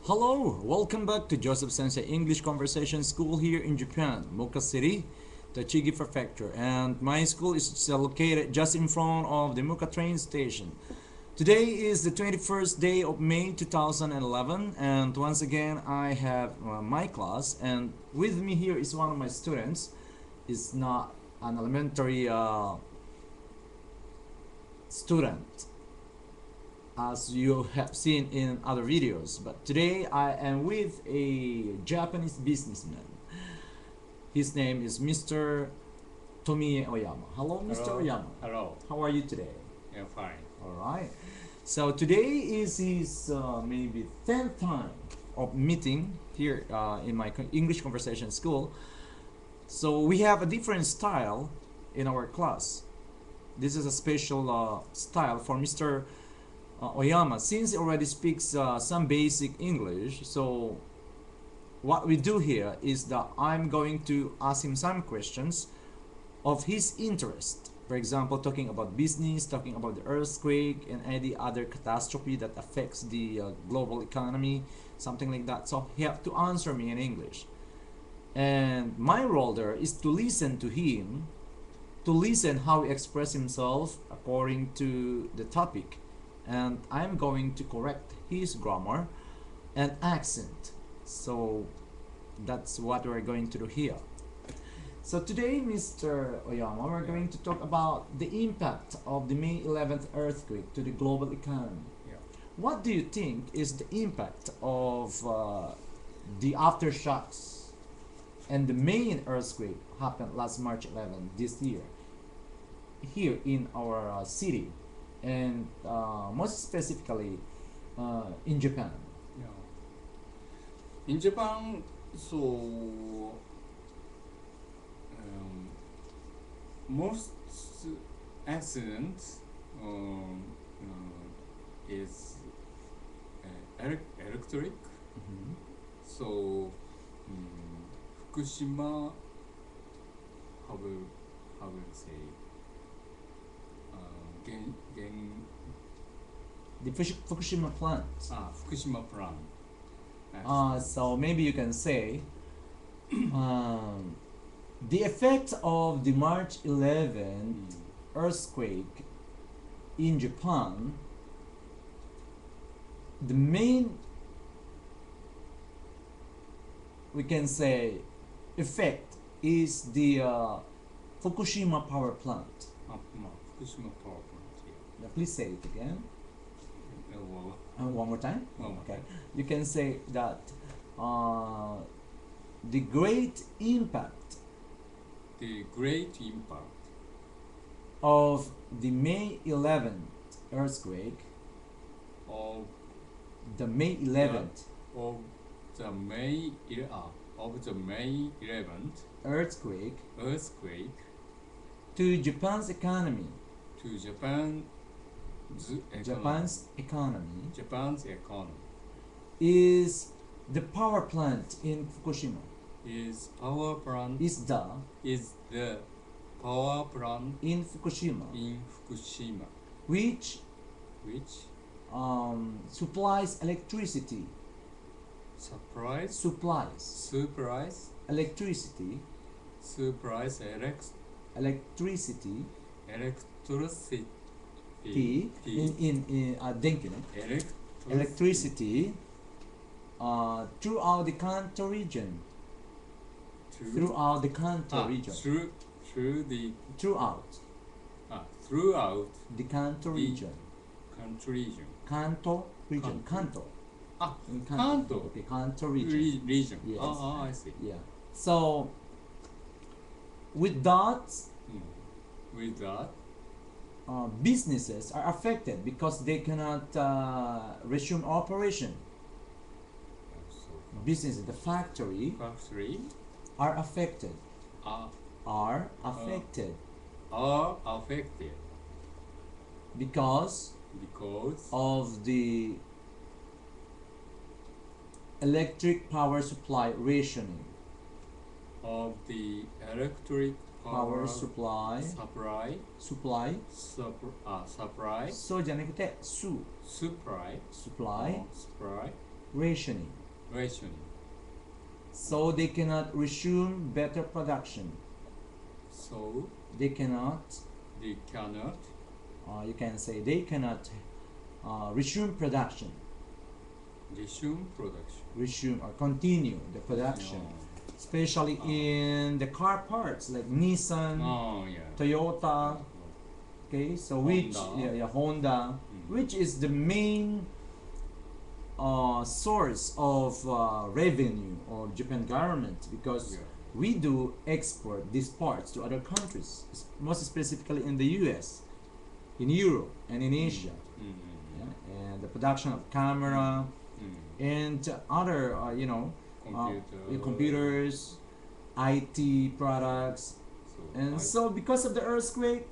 Hello, welcome back to Josephsensei English Conversation School here in Japan, Moka City, Tochigi Prefecture, and my school is located just in front of the Moka train station. Today is the 21st day of May 2011, and once again I have my class, and with me here is one of my students. Is not an elementary student as you have seen in other videos, but today I am with a Japanese businessman. His name is Mr. Tomie Oyama. Hello, Mr. Hello. Oyama. Hello. How are you today? I'm fine. Alright. So today is his maybe 10th time of meeting here in my English conversation school. So we have a different style in our class. This is a special style for Mr. Oyama, since he already speaks some basic English. So what we do here is that I'm going to ask him some questions of his interest. For example, talking about business, talking about the earthquake and any other catastrophe that affects the global economy, something like that. So he have to answer me in English. And my role there is to listen to him, to listen how he express himself according to the topic. And I'm going to correct his grammar and accent. So that's what we're going to do here. So today, Mr. Oyama, we're going to talk about the impact of the May 11th earthquake to the global economy. Yeah. What do you think is the impact of the aftershocks and the main earthquake happened last March 11 this year here in our city, and most specifically in Japan? Yeah. In Japan, so most accidents is electric. Mhm. So Fukushima, how will say The Fukushima plant. Fukushima plant. So maybe you can say the effect of the March 11th earthquake in Japan, the main, we can say, effect is the Fukushima power plant. Fukushima power plant. Now, please say it again. Well, One more time. One more Okay. time. You can say that the great impact the great impact of the May 11th earthquake, of the May 11th of the May 11th earthquake earthquake to Japan's economy, to Japan's Japan's economy economy is the power plant in Fukushima. is power plant Is the power plant in Fukushima, in Fukushima, which which supplies electricity, supplies electricity electricity in 電気ね electricity throughout the Kanto region. Throughout the Kanto region. throughout The Kanto the region. country region. Kanto region. Kanto. In Kanto. Okay, Kanto region. Region. Yes. I see. Yeah. So with that, With that, businesses are affected because they cannot resume operation. Businesses, the factory, factory are affected. are Are affected affected because because of the electric power supply rationing. of the electric Power supply supply supply supply そうじゃなくて supply supply supply rationing. rationing. So they cannot resume better production. So They cannot, they cannot you can say, they cannot resume production. resume production. Resume or continue the production. Especially in the car parts like Nissan, Oh yeah. Toyota, okay, so which, Honda. Honda, which is the main source of revenue of Japan government, because Yeah. we do export these parts to other countries, most specifically in the US, in Europe, and in Asia. Yeah? And the production of camera and other, computers, IT products, and so because of the earthquake,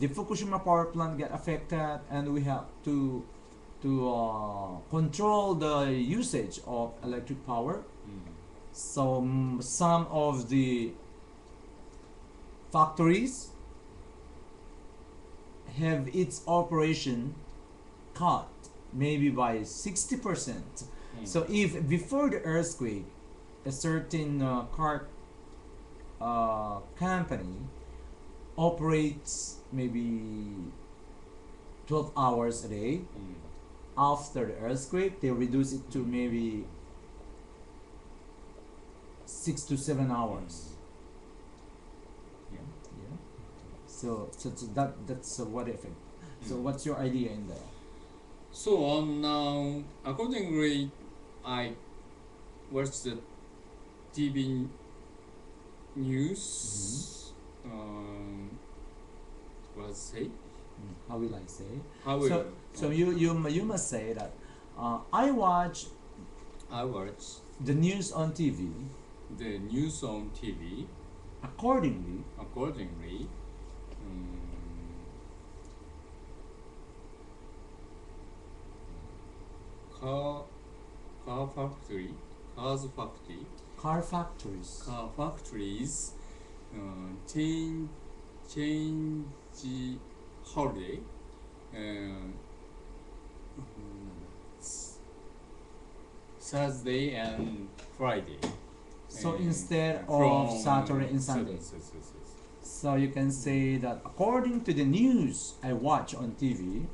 the Fukushima power plant get affected, and we have to control the usage of electric power. So some of the factories have its operation cut maybe by 60%. So if before the earthquake a certain car company operates maybe 12 hours a day, after the earthquake they reduce it to maybe 6 to 7 hours. Yeah. Yeah. So that's what effect. So what's your idea in there? So on accordingly, I watched the TV news. What say? How will I say? How will So you must say that I watch I watch the news on TV the news on TV accordingly. accordingly. Car factory, Car factories. car factories change holiday. Thursday and Friday. So And instead from of Saturday and Sunday. Yes. So you can say that according to the news I watch on TV,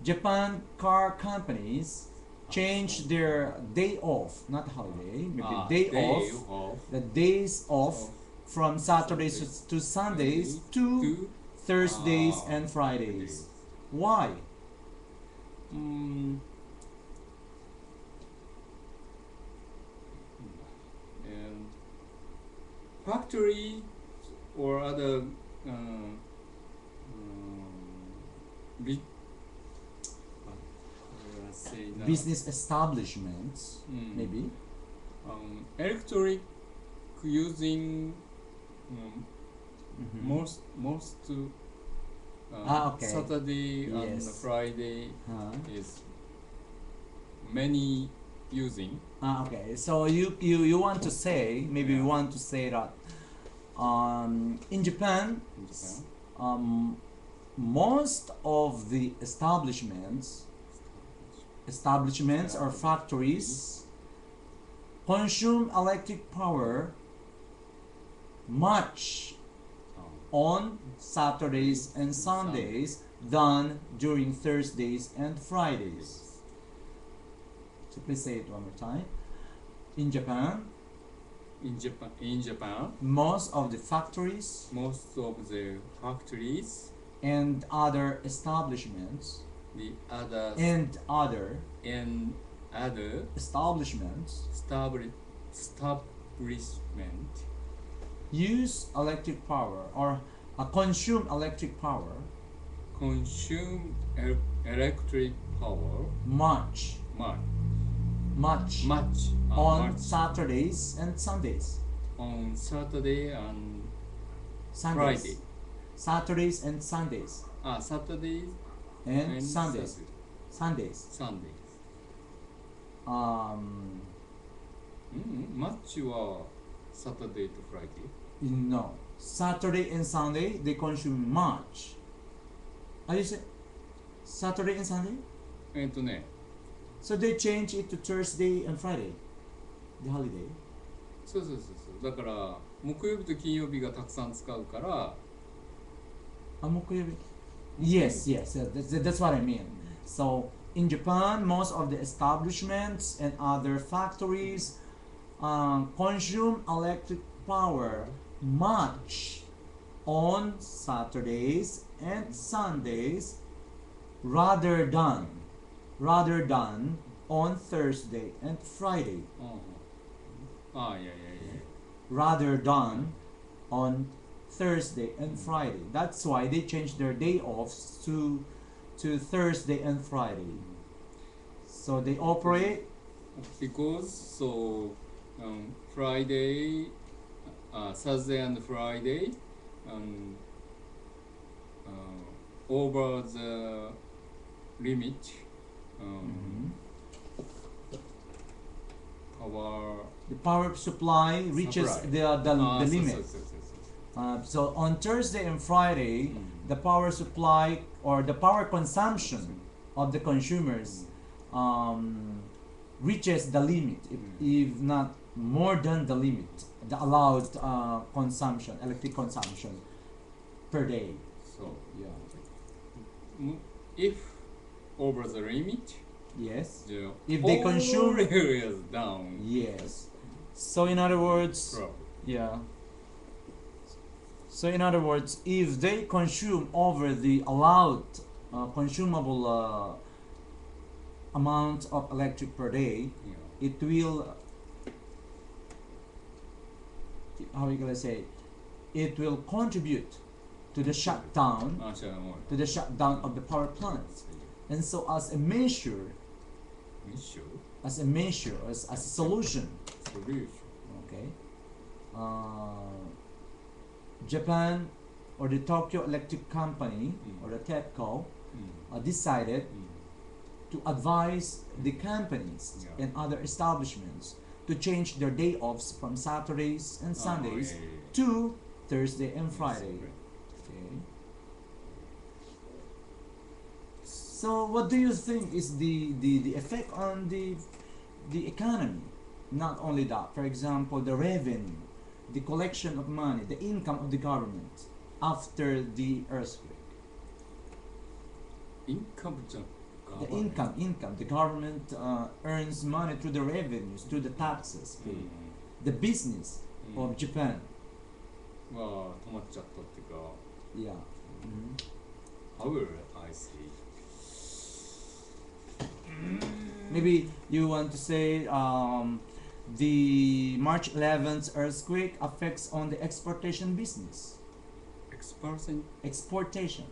Japan car companies change their day off, not holiday, maybe day off, the days off from Saturdays to Sundays to Thursdays and Fridays. Why? And factory or other big say now, Business establishments, maybe. electric using most Okay. Saturday and Yes. Friday Huh? is many using. Okay. So you want to say, maybe you Yeah. want to say that in Japan, In Japan. most of the establishments or factories consume electric power much on Saturdays and Sundays than during Thursdays and Fridays. So please say it one more time. In Japan, In Japan, most of the factories most of the factories, and other establishments the other and other and other establishments establishment use electric power or consume electric power consume electric power much much on much Saturdays and Sundays. on Saturday and Sundays. Friday. Saturdays and Sundays. Saturday And Sundays. Sundays. Sunday. うんマッチは Saturday to Friday. No. Saturday and Sunday they consume much. Are you say Saturday and Sunday? ね So they change it to Thursday and Friday, the holiday. そうそうそうそう。だから木曜日と金曜日がたくさん使うから。Yes, yes, that's what I mean. So in Japan, most of the establishments and other factories consume electric power much on Saturdays and Sundays rather than on Thursday and Friday. ああ、いやいやいや。Rather than on Thursday and Friday. That's why they changed their day offs to Thursday and Friday. So they operate Because so Friday, Thursday and Friday, over the limit, power. the power supply reaches the limit. So on Thursday and Friday, the power supply or the power consumption of the consumers reaches the limit, if not more than the limit, the allowed consumption, electric consumption per day. So Yeah. if over the limit, Yes. the If they whole consume- area is down. Yes. So in other words, Problem. yeah. So in other words, if they consume over the allowed consumable amount of electric per day, Yeah. it will, how you gonna say, it will contribute to the shutdown, to the shutdown of the power plants. And so as a measure, as a solution, okay, Japan or the Tokyo Electric Company or the TEPCO decided to advise the companies Yeah. and other establishments to change their day offs from Saturdays and Sundays Oh, yeah. to Thursday and Friday. Okay. So what do you think is the effect on the economy? Not only that, for example, the revenue, the collection of money, the income of the government after the earthquake. Income. The income, the government earns money through the revenues, through the taxes paid. The business of Japan. が止まっちゃったっていうか。Yeah. How will I say? Maybe you want to say the March 11th earthquake affects on the exportation business. Exportation. Exportation.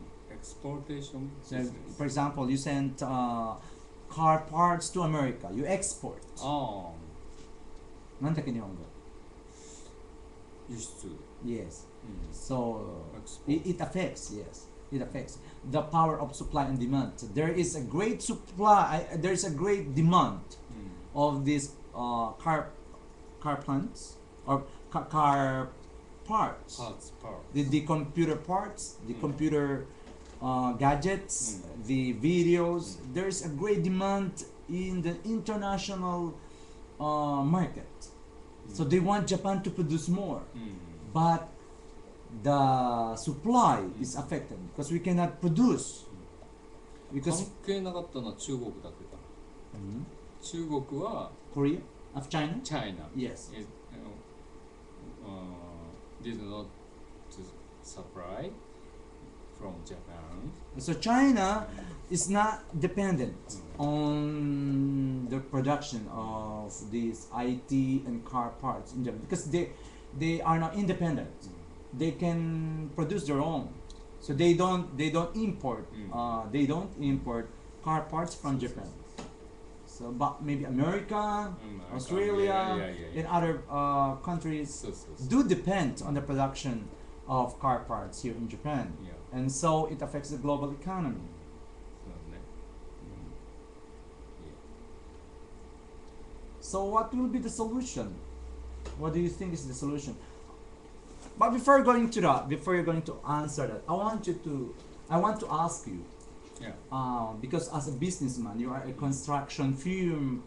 So, for example, you send car parts to America. You export. ああ、なんだっけ日本語? 輸出。Yes. So Export. it affects. Yes, it affects the power of supply and demand. There is a great supply. There is a great demand of these car plants or car parts. The computer parts, the computer gadgets, the videos. There is a great demand in the international market. So they want Japan to produce more, but the supply is affected because we cannot produce. 関 Because 係なかったのは中国だけかな。中国は Korea of China. China Yes. is, did not to supply from Japan. So China is not dependent on the production of these IT and car parts in Japan because they are not independent. They can produce their own. So they don't import car parts from Japan. So but maybe America, Australia, and other countries do depend on the production of car parts here in Japan. Yeah. And so it affects the global economy. そうね。So what will be the solution? What do you think is the solution? But before going to that, before you're going to answer that, I want to ask you, Yeah. because as a businessman, you are a construction firm